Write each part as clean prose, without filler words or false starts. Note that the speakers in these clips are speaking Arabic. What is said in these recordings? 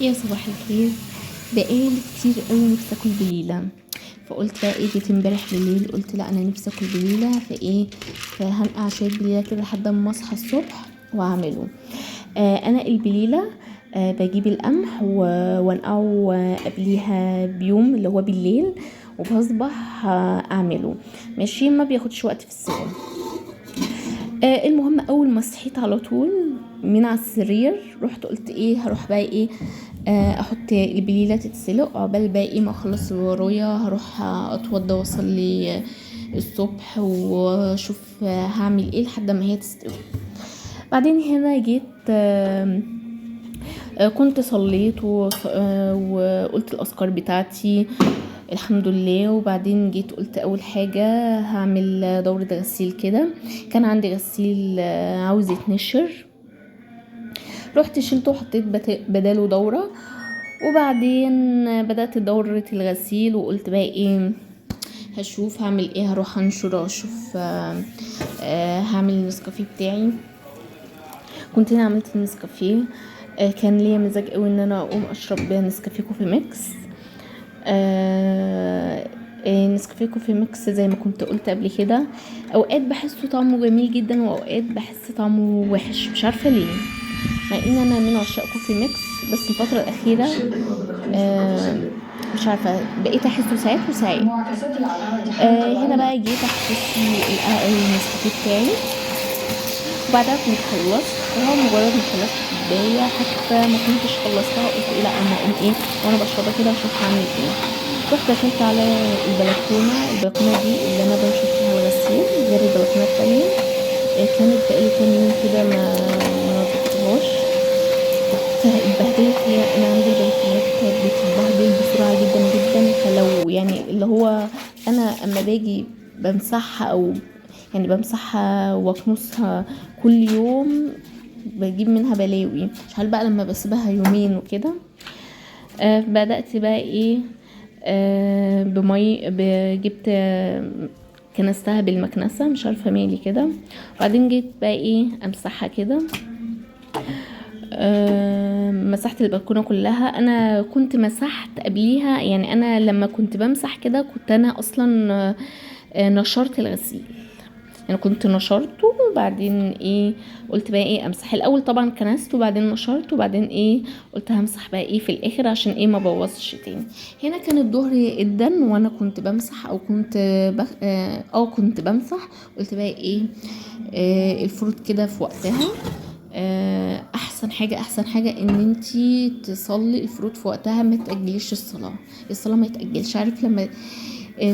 يا صباح الخير. بقالي كتير قوي نفسي اكل بليله، فقلت بقى ايه، جيت امبارح بالليل قلت لا انا نفسي اكل بليله، فهنقع شويه بليله كده لحد ما اصحى الصبح واعمله. انا البليله بجيب القمح وانقعه قبليها بيوم اللي هو بالليل، وبصبح اعمله. ماشي، ما بياخدش وقت في السوا. المهم اول ما صحيت على طول من على السرير رحت قلت ايه، هروح بقى ايه، احط البليله تتسلق عقبال بقى ايه ما اخلص اللي ورايا، هروح اتوضى واصلي الصبح واشوف هعمل ايه لحد ما هي تستوي. بعدين هنا جيت كنت صليت وقلت الاذكار بتاعتي الحمد لله. وبعدين جيت قلت اول حاجة هعمل دورة غسيل كده، كان عندي غسيل عاوز يتنشر، رحت شلته وحطيت بداله دورة. وبعدين بدأت دورة الغسيل وقلت بقى ايه، هشوف هعمل ايه، هروح انشر اشوف هعمل النسكافيه بتاعي. كنت هنا عملت النسكافيه، كان ليا مزاج قوي ان انا اقوم اشرب نسكافيه كوفي ميكس. نسكافيه كوفي ميكس زي ما كنت قلت قبل كده، اوقات بحسه طعمه جميل جدا واوقات بحس طعمه وحش، مش عارفه ليه، مع ان انا من عشاق كوفي ميكس. بس الفتره الاخيره مش عارفه بقيت احسه ساعات وساعات. هنا بقى جيت احط النسكافيه بتاعي، وبعدها كنت خلصت، وهو مجرد ما خلصت كوبايه حتى ما كنتش خلصتها قلت ايه لا اما اقوم ايه وانا بشربها كده اشوف هعمل ايه. رحت دخلت على البلكونه دي اللي انا بنشر فيها الغسيل، غير البلكونه التانية كانت بقالي كام يوم كده ما نظفتهاش، فاتبهدلت. هي انا عندي البلكونات بتتبهدل بسرعه جدا جدا، فلو يعني اللي هو انا اما باجي بمسحها او يعني بمسحها واكنسها كل يوم بجيب منها بلاوي، مش عارف بقى لما بسيبها يومين وكده. بدأت بقى ايه، جبت كنستها بالمكنسة، مش عارفة مالي كده. وبعدين جيت بقى ايه امسحها كده. مسحت البلكونه كلها. انا كنت مسحت قبليها، يعني انا لما كنت بمسح كده كنت انا اصلا نشرت الغسيل، يعني كنت نشرته وبعدين ايه قلت بقى ايه امسح الاول، طبعا كنست وبعدين نشرت وبعدين ايه قلت همسح بقى ايه في الاخر عشان ايه ما بوظش تاني. هنا كان الظهر جدا وانا كنت بمسح او كنت كنت بمسح. قلت بقى ايه الفروض كده في وقتها. احسن حاجه ان انتي تصلي الفروض في وقتها، ما تاجليش الصلاه ما يتاجلش. عارف لما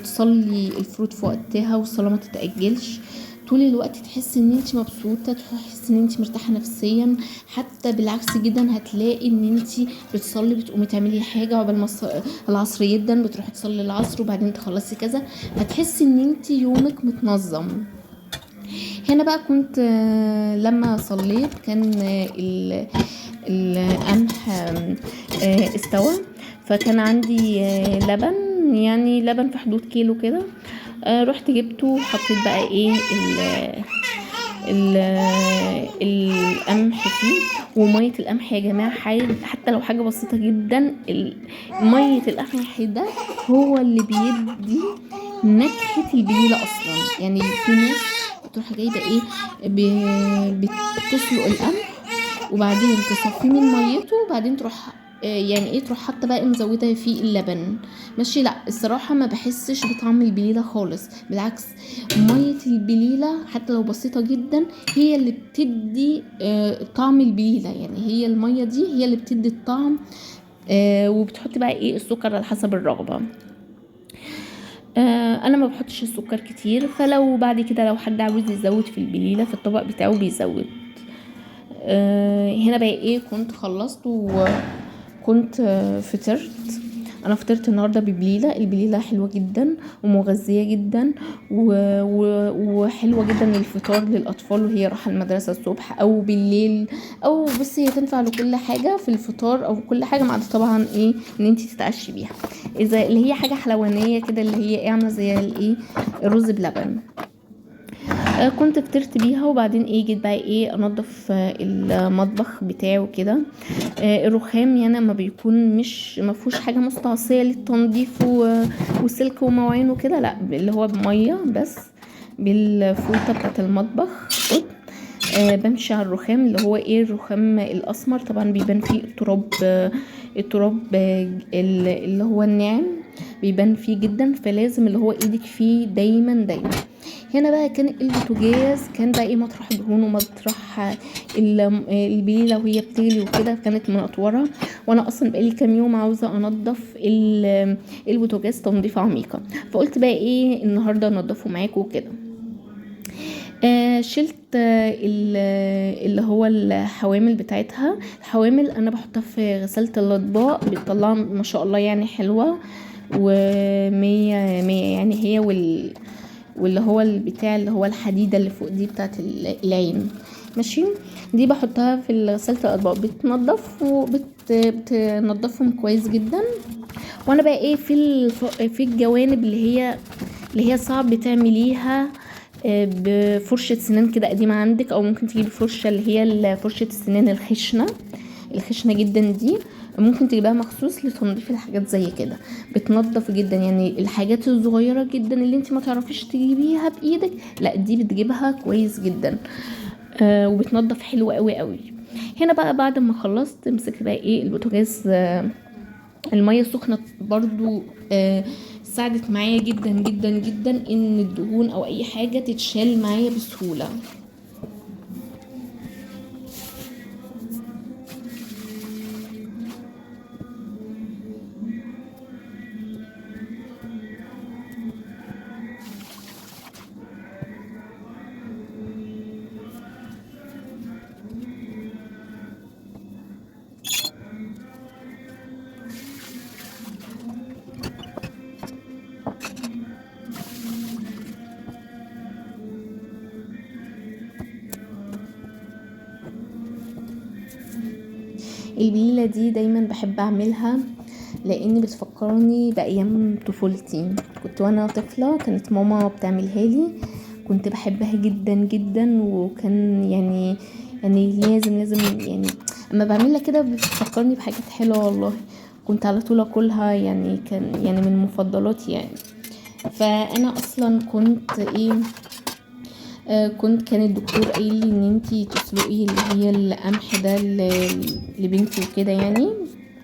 تصلي الفروض في وقتها والصلاه ما تتاجلش طول الوقت، تحس ان انت مبسوطه، تحس ان انت مرتاحه نفسيا. حتى بالعكس جدا هتلاقي ان انت بتصلي بتقومي تعملي حاجه عقبال ما العصر جدا بتروحي تصلي العصر وبعدين تخلصي كذا، هتحسي ان انت يومك متنظم. هنا بقى كنت لما صليت كان القمح استوى، فكان عندي لبن، يعني لبن في حدود كيلو كده. رحت جبته وحطيت بقى ايه ال القمح فيه. ومية القمح يا جماعة حتى لو حاجة بسيطة جدا، مية القمح ده هو اللي بيدي نكهة البليلة اصلا. يعني في ناس تروح جايبة ايه بتسلق القمح وبعدين تصفيه من ميته وبعدين تروح يعني ايه تروح حتى بقى مزودة فيه اللبن. ماشي، لا الصراحة ما بحسش بطعم البليلة خالص، بالعكس مية البليلة حتى لو بسيطة جدا هي اللي بتدي طعم البليلة، يعني هي المية دي هي اللي بتدي الطعم. وبتحط بقى ايه السكر على حسب الرغبة. انا ما بحطش السكر كتير، فلو بعد كده لو حد عاوز يزود في البليلة في الطبق بتاعه بيزود. هنا بقى ايه كنت خلصت وكنت فطرت. انا فطرت النهارده ببليله. البليله حلوه جدا ومغذيه جدا وحلوه جدا للفطار للاطفال وهي رايحه المدرسه الصبح او بالليل، او بس هي تنفع لكل حاجه في الفطار او كل حاجه، ما عدا طبعا ايه ان انت تتعشي بيها اذا اللي هي حاجه حلوانيه كده اللي هي ايه عامله زي الايه الرز بلبن. كنت فطرت بيها، وبعدين جيت بقى انضف المطبخ بتاعه كده. الرخام يعني ما بيكون مش مفهوش حاجه مستعصيه للتنظيف وسلك ومواعين وكده، لا اللي هو بميه بس، بالفوطه بتاعه المطبخ قط. بمشي على الرخام اللي هو الرخام الاسمر، طبعا بيبان فيه التراب اللي هو الناعم بيبان فيه جدا، فلازم اللي هو ايدك فيه دايما دايما. هنا بقى كان البوتاجاز كان بقى مطرح دهون ومطرح البليله وهي بتغلي وكده، كانت منطوره، وانا اصلا بقالي كام يوم عاوزه انضف البوتاجاز تنظيفه عميقه، فقلت بقى النهارده انضفه معاكم وكده. شلت اللي هو الحوامل بتاعتها. الحوامل انا بحطها في غسالة الاطباق، بتطلع ما شاء الله يعني حلوة ومية مية يعني، هي واللي هو البتاع اللي هو الحديدة اللي فوق دي بتاعت العين، ماشي. دي بحطها في غسالة الاطباق، بتنضف بتنضفهم كويس جدا. وانا بقى في الجوانب اللي هي صعب تعمليها بفرشة سنان كده قديمة عندك، او ممكن تجيبي فرشة اللي هي فرشة السنان الخشنة جدا دي، ممكن تجيبها مخصوص لتنظيف الحاجات زي كده، بتنظف جدا يعني الحاجات الصغيرة جدا اللي انت ما تعرفيش تجيبيها بايدك، لا دي بتجيبها كويس جدا. وبتنظف حلو قوي قوي. هنا بقى بعد ما خلصت امسك بقى البوتاجاز. المية السخنة برضو ساعدت معايا جدا جدا جدا ان الدهون او اي حاجة تتشال معايا بسهولة. البليلة دي دايما بحب اعملها لاني بتفكرني بايام طفولتي، كنت وانا طفلة كانت ماما بتعملها لي، كنت بحبها جدا جدا، وكان يعني لازم يعني اما بعملها كده بتفكرني بحاجات حلوة والله، كنت على طول اكلها يعني، كان يعني من مفضلاتي يعني. فانا اصلا كنت كان الدكتور قايل لي ان انتي تسلقي اللي هي القمح ده لبنتي وكده يعني،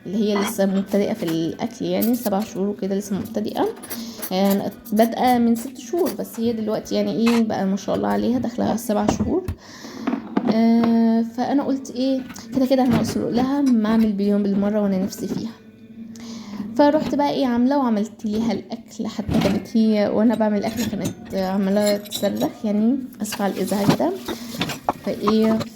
اللي هي لسه مبتدئه في الاكل يعني 7 شهور وكده، لسه مبتدئه يعني، بادئه من 6 شهور، بس هي دلوقتي يعني بقى ما شاء الله عليها داخله على 7 شهور. فانا قلت كده كده انا هسلق لها، ما اعمل بيوم بالمره وانا نفسي فيها. فروحت بقى عامله وعملت ليها الاكل، حتى كانت هي وانا بعمل الاكل كانت عماله تصرخ يعني، اسفه على الازعاج ده.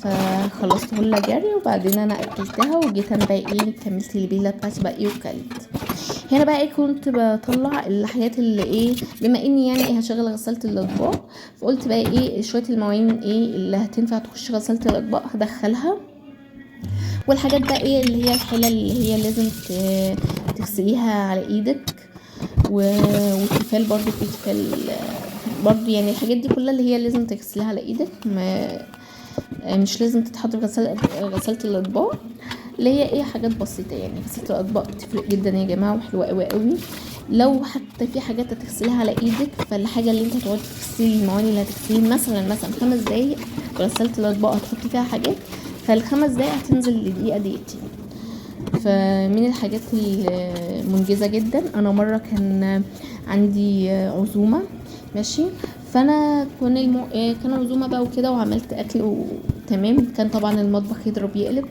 فخلصته لها جري، وبعدين انا اكلتها وجيت انا بقى كملت البيله بتاعتي بقى وكلت. هنا بقى كنت بطلع الحاجات اللي بما اني يعني هشغل غسالة الاطباق، فقلت بقى شويه المواعين اللي هتنفع تخش غسالة الاطباق هدخلها، والحاجات بقى اللي هي الحلل اللي هي لازم تغسليها على ايدك، والتيفال برضو في تيفال برضو يعني، الحاجات دي كلها اللي هي لازم تغسليها على ايدك، مش لازم تتحط في غسالة الاطباق، اللي هي حاجات بسيطه يعني. غسالة الاطباق بتفرق جدا يا جماعه، وحلوه قوي قوي. لو حتى في حاجات هتغسليها على ايدك، فالحاجه اللي انت هتقعدي تغسلي المواعين اللي هتغسلي مثلا 5 دقايق في غسالة الاطباق هتحطي فيها حاجات، فال5 دقايق هتنزل لدقيقه دقيقتين. فمن الحاجات المنجزه جدا. انا مره كان عندي عزومه، ماشي، فانا كان عزومه بقى وكده، وعملت اكل وتمام، كان طبعا المطبخ يضرب يقلب.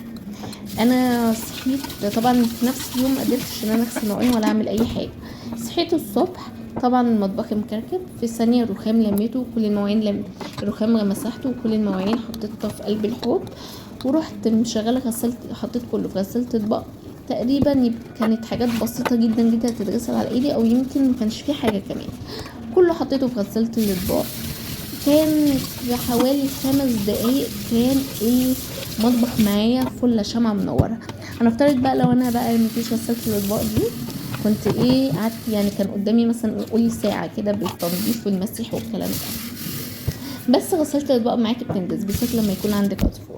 انا صحيت طبعا في نفس اليوم ما قدرتش ان انا اغسل مواعين ولا اعمل اي حاجه. صحيت الصبح طبعا المطبخ مكركب، في ثانيه الرخام لميته وكل المواعين الرخام مسحته وكل المواعين حطيتها في قلب الحوض، ورحت مشغله حطيت كله في غسالة اطباق. تقريبا كانت حاجات بسيطه جدا جدا تتغسل على ايدي، او يمكن ما كانش فيه حاجه كمان، كله حطيته في غسالة الاطباق. كان في حوالي 5 دقايق كان المطبخ معايا فل شمعة منورة. انا افترض بقى لو انا بقى مفيش غسالة الاطباق دي، كنت قعدت يعني كان قدامي مثلا قولي ساعة كده بالتنظيف والمسح والكلام ده. بس غسالة الاطباق معاكي بتنجز بالذات لما يكون عندك اطفال.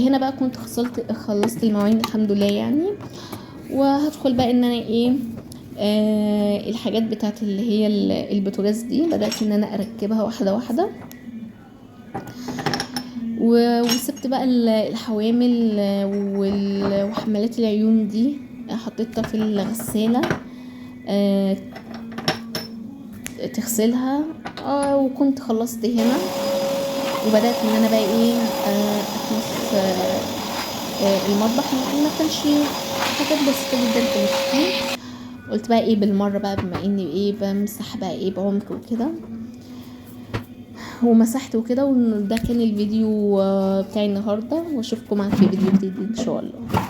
هنا بقى كنت خلصت المواعين الحمد لله يعني. وهدخل بقى ان انا ايه الحاجات بتاعت اللي هي البوتاجاز دي بدأت ان انا اركبها واحدة واحدة. وسبت بقى الحوامل وحمالات العيون دي حطيتها في الغسالة تغسلها. وكنت خلصت هنا وبدأت ان انا بقى ايه اكنس المطبخ. ما كانش حاجات بسيطة جدا كانت. قلت بقى ايه بالمرة بقى بما اني ايه بمسح بقى ايه بعمق وكده ومسحت وكده. وده كان الفيديو بتاعي النهاردة واشوفكم معاكم في فيديو جديد ان شاء الله.